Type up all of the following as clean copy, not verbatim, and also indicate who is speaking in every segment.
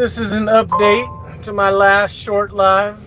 Speaker 1: This is an update to my last short live.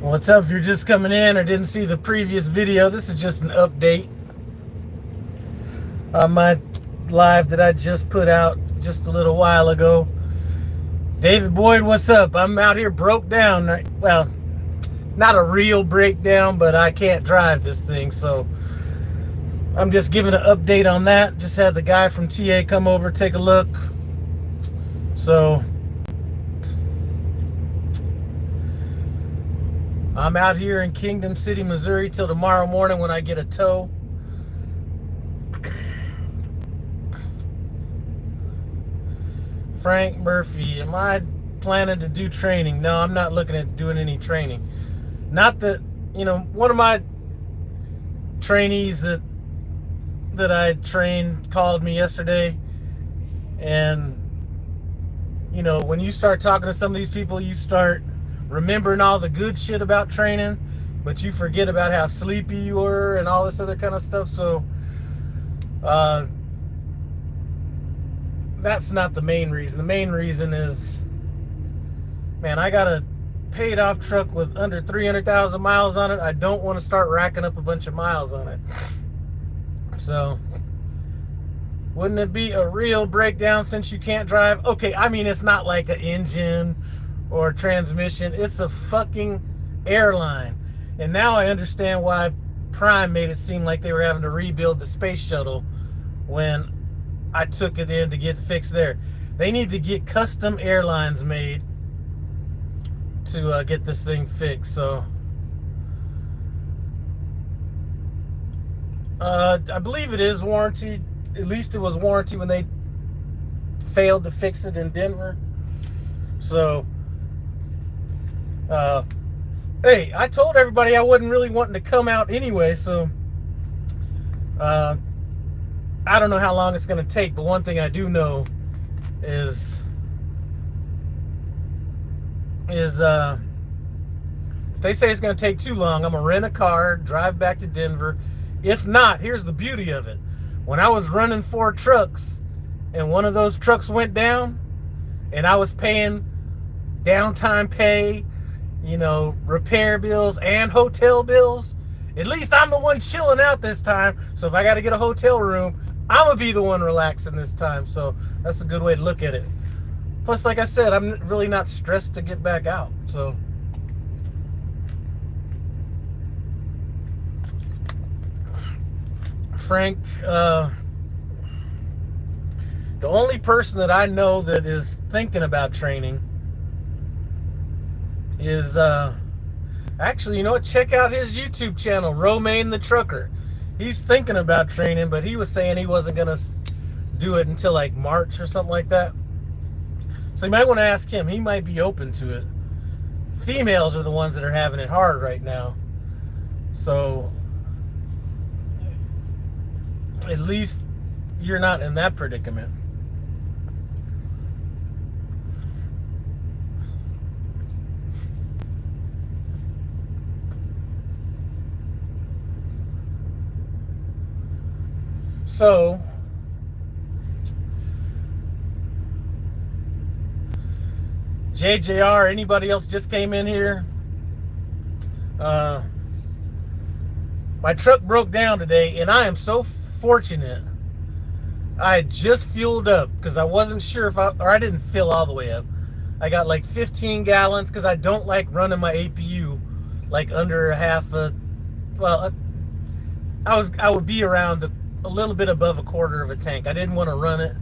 Speaker 1: What's up if you're just coming in or didn't see the previous video? This is just an update on my live that I just put out just a little while ago. David Boyd, what's up? I'm out here broke down. Well, not a real breakdown, but I can't drive this thing, so I'm just giving an update on that. Just had the guy from TA come over, take a look. So I'm out here in Kingdom City, Missouri till tomorrow morning when I get a tow. Frank Murphy, am I planning to do training? No, I'm not looking at doing any training. Not that, one of my trainees that I trained called me yesterday, and when you start talking to some of these people, you start remembering all the good shit about training, but you forget about how sleepy you were and all this other kind of stuff. So that's not the main reason. The main reason is, man, I got a paid off truck with under 300,000 miles on it. I don't want to start racking up a bunch of miles on it. So wouldn't it be a real breakdown since you can't drive? Okay, I mean, it's not like an engine or transmission. It's a fucking airline. And now I understand why Prime made it seem like they were having to rebuild the space shuttle when I took it in to get fixed there. They need to get custom airlines made to get this thing fixed. So I believe it is warranted. At least it was warranted when they failed to fix it in Denver. So hey, I told everybody I wasn't really wanting to come out anyway, so I don't know how long it's going to take, but one thing I do know is if they say it's going to take too long, I'm going to rent a car, drive back to Denver. If not, here's the beauty of it. When I was running 4 trucks and one of those trucks went down and I was paying downtime pay, repair bills and hotel bills, at least I'm the one chilling out this time. So if I got to get a hotel room, I'm going to be the one relaxing this time. So that's a good way to look at it. Plus, like I said, I'm really not stressed to get back out. So Frank, the only person that I know that is thinking about training is actually, check out his YouTube channel, Romaine the Trucker. He's thinking about training, but he was saying he wasn't gonna do it until like March or something like that. So you might want to ask him. He might be open to it. Females are the ones that are having it hard right now, so at least you're not in that predicament. So JJR, anybody else just came in here? My truck broke down today, and I am so fortunate. I had just fueled up because I wasn't sure if I didn't fill all the way up. I got like 15 gallons because I don't like running my APU like under I would be around a little bit above a quarter of a tank. I didn't want to run it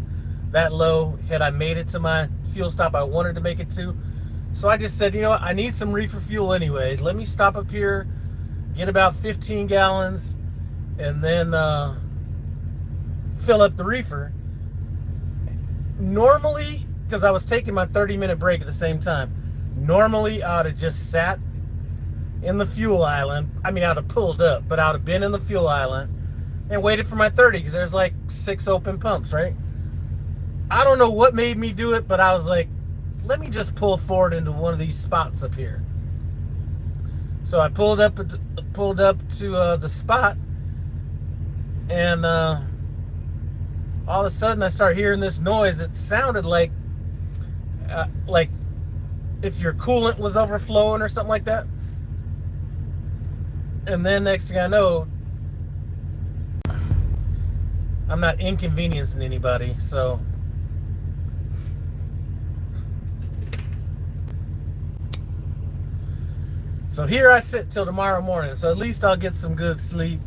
Speaker 1: that low. Had I made it to my fuel stop I wanted to make it to. So I just said, you know what, I need some reefer fuel anyway. Let me stop up here, get about 15 gallons, and then fill up the reefer. Normally, because I was taking my 30-minute break at the same time, normally I would have just sat in the fuel island. I mean, I would have pulled up, but I would have been in the fuel island and waited for my 30, because there's like 6 open pumps, right? I don't know what made me do it, but I was like, let me just pull forward into one of these spots up here. So I pulled up to the spot, and all of a sudden I start hearing this noise. It sounded like if your coolant was overflowing or something like that. And then next thing I know, I'm not inconveniencing anybody, so here I sit till tomorrow morning. So at least I'll get some good sleep.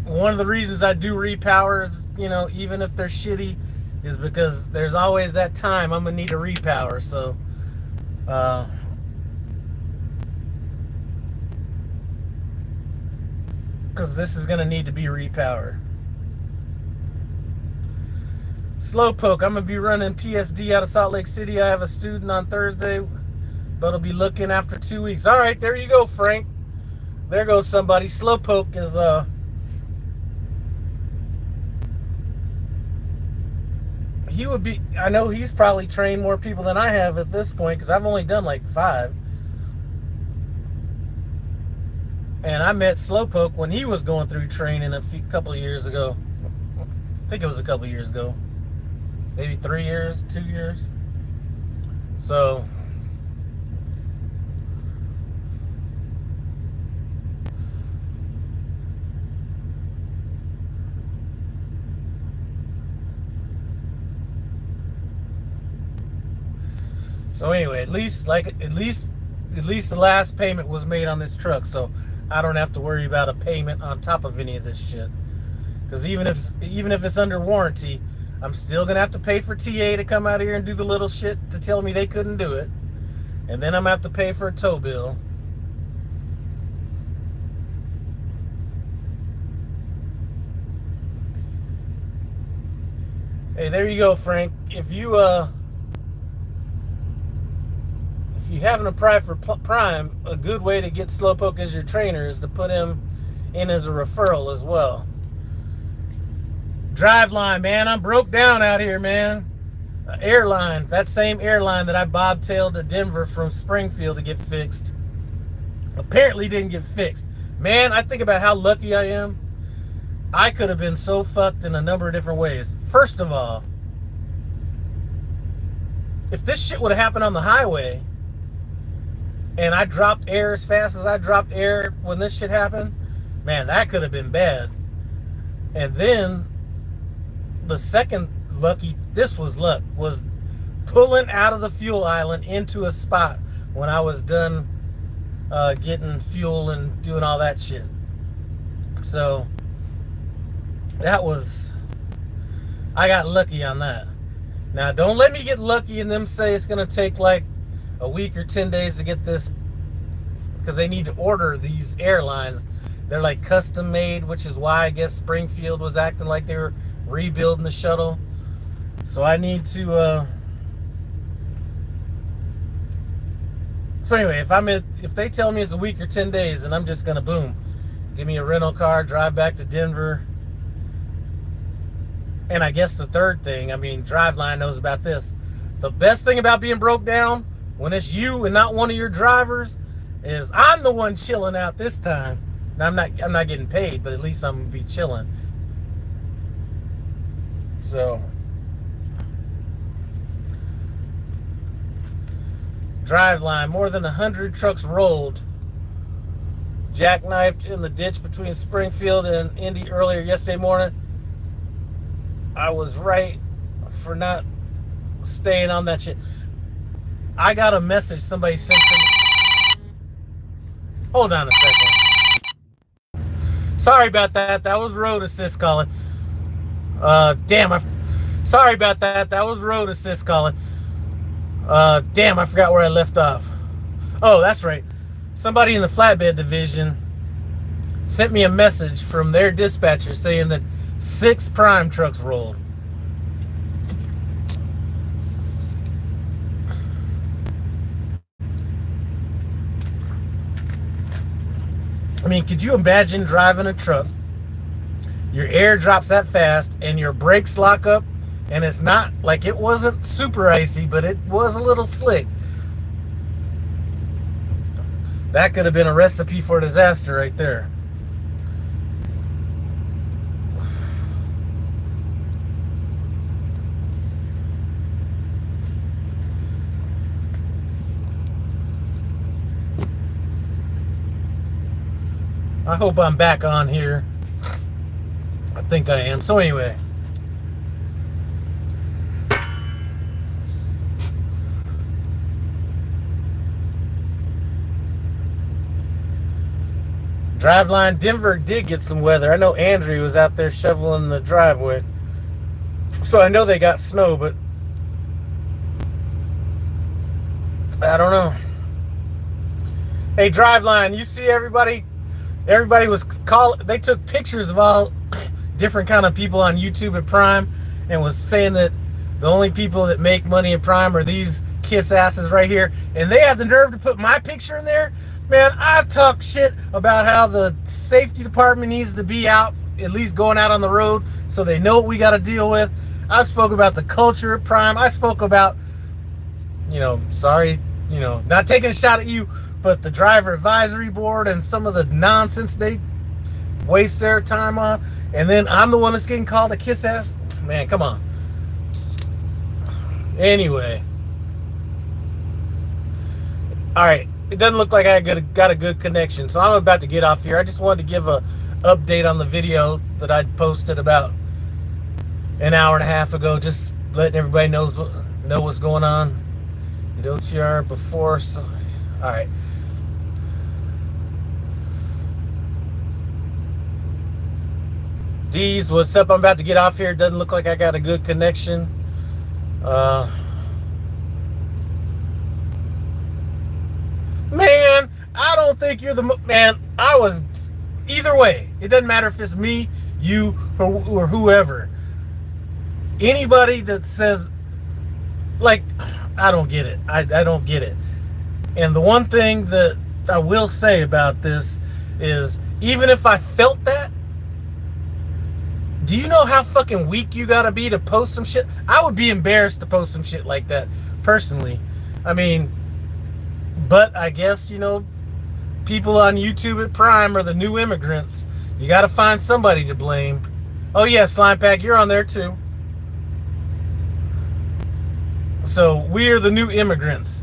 Speaker 1: One of the reasons I do repowers, you know, even if they're shitty, is because there's always that time I'm gonna need a repower. So because this is gonna need to be repowered. Slowpoke, I'm gonna be running PSD out of Salt Lake City. I have a student on Thursday, but I'll be looking after 2 weeks. All right, there you go, Frank. There goes somebody. Slowpoke is he would be, I know he's probably trained more people than I have at this point, because I've only done like 5. And I met Slowpoke when he was going through training a couple of years ago. I think it was a couple of years ago. Maybe 3 years, 2 years. So anyway, at least the last payment was made on this truck, so I don't have to worry about a payment on top of any of this shit. Because even if it's under warranty, I'm still gonna have to pay for TA to come out here and do the little shit to tell me they couldn't do it, and then I'm gonna have to pay for a tow bill. Hey, there you go, Frank. If you haven't applied for Prime, a good way to get Slowpoke as your trainer is to put him in as a referral as well. Driveline, man, I'm broke down out here, man. Airline, that same airline that I bobtailed to Denver from Springfield to get fixed, apparently didn't get fixed. Man, I think about how lucky I am. I could have been so fucked in a number of different ways. First of all, if this shit would have happened on the highway, and I dropped air as fast as I dropped air when this shit happened, man, that could have been bad. And then the second this was luck, was pulling out of the fuel island into a spot when I was done getting fuel and doing all that shit. So I got lucky on that. Now, don't let me get lucky and them say it's going to take like a week or 10 days to get this, because they need to order these airlines. They're like custom made, which is why I guess Springfield was acting like they were rebuilding the shuttle. So I need to so anyway, if they tell me it's a week or 10 days, then I'm just gonna boom, give me a rental car, drive back to Denver. And I guess the third thing, I mean, Driveline knows about this. The best thing about being broke down when it's you and not one of your drivers is I'm the one chilling out this time. Now, I'm not getting paid, but at least I'm gonna be chilling. So Driveline, more than 100 trucks rolled, jackknifed in the ditch between Springfield and Indy earlier yesterday morning. I was right for not staying on that shit. I got a message somebody sent to me. Hold on a second. Sorry about that. That was road assist calling. Damn. Sorry about that. That was road assist calling. Damn, I forgot where I left off. Oh, that's right. Somebody in the flatbed division sent me a message from their dispatcher saying that 6 prime trucks rolled. I mean, could you imagine driving a truck, your air drops that fast, and your brakes lock up, and it's not like it wasn't super icy, but it was a little slick. That could have been a recipe for disaster right there. I hope I'm back on here. I think I am. So anyway. Driveline, Denver did get some weather. I know Andrew was out there shoveling the driveway. So I know they got snow, but I don't know. Hey, Driveline, you see everybody? Everybody was they took pictures of all different kind of people on YouTube at Prime and was saying that the only people that make money in Prime are these kiss asses right here. And they have the nerve to put my picture in there. Man, I've talked shit about how the safety department needs to be out, at least going out on the road, so they know what we got to deal with. I spoke about the culture at Prime. I spoke about, not taking a shot at you, but the driver advisory board and some of the nonsense they waste their time on. And then I'm the one that's getting called a kiss ass. Man, come on. Anyway. All right. It doesn't look like I got a good connection, so I'm about to get off here. I just wanted to give a update on the video that I posted about an hour and a half ago, just letting everybody know what's going on. Did OTR before, so all right. D's, what's up? I'm about to get off here. It doesn't look like I got a good connection. Man, I don't think you're the man. I was either way. It doesn't matter if it's me, you, or whoever. Anybody that says, like, I don't get it. I don't get it. And the one thing that I will say about this is, even if I felt that, do you know how fucking weak you gotta be to post some shit? I would be embarrassed to post some shit like that, personally. I mean, but I guess, people on YouTube at Prime are the new immigrants. You gotta find somebody to blame. Oh yeah, Slime Pack, you're on there too. So we're the new immigrants.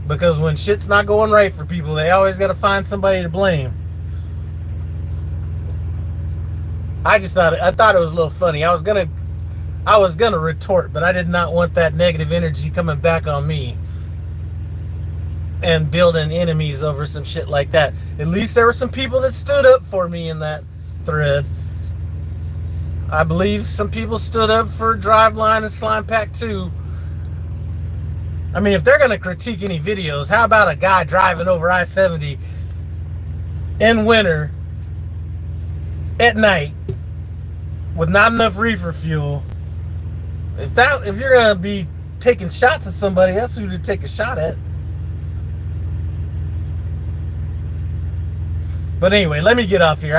Speaker 1: Because when shit's not going right for people, they always gotta find somebody to blame. I thought it was a little funny. I was gonna retort, but I did not want that negative energy coming back on me and building enemies over some shit like that. At least there were some people that stood up for me in that thread. I believe some people stood up for Driveline and Slime Pack too. I mean, if they're gonna critique any videos, how about a guy driving over I-70 in winter at night with not enough reefer fuel? If you're gonna be taking shots at somebody, that's who to take a shot at. But anyway, let me get off here.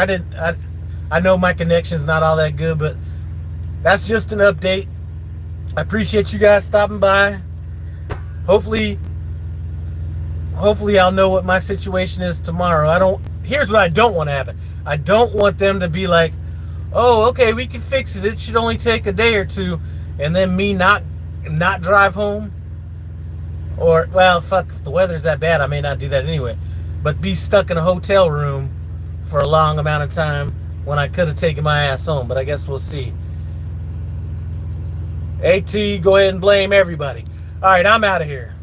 Speaker 1: I know my connection's not all that good, but that's just an update. I appreciate you guys stopping by. Hopefully I'll know what my situation is tomorrow. Here's what I don't want to happen. I don't want them to be like, oh, okay, we can fix it. It should only take a day or two, and then me not drive home. Or, well, fuck, if the weather's that bad, I may not do that anyway. But be stuck in a hotel room for a long amount of time when I could have taken my ass home. But I guess we'll see. AT, go ahead and blame everybody. All right, I'm out of here.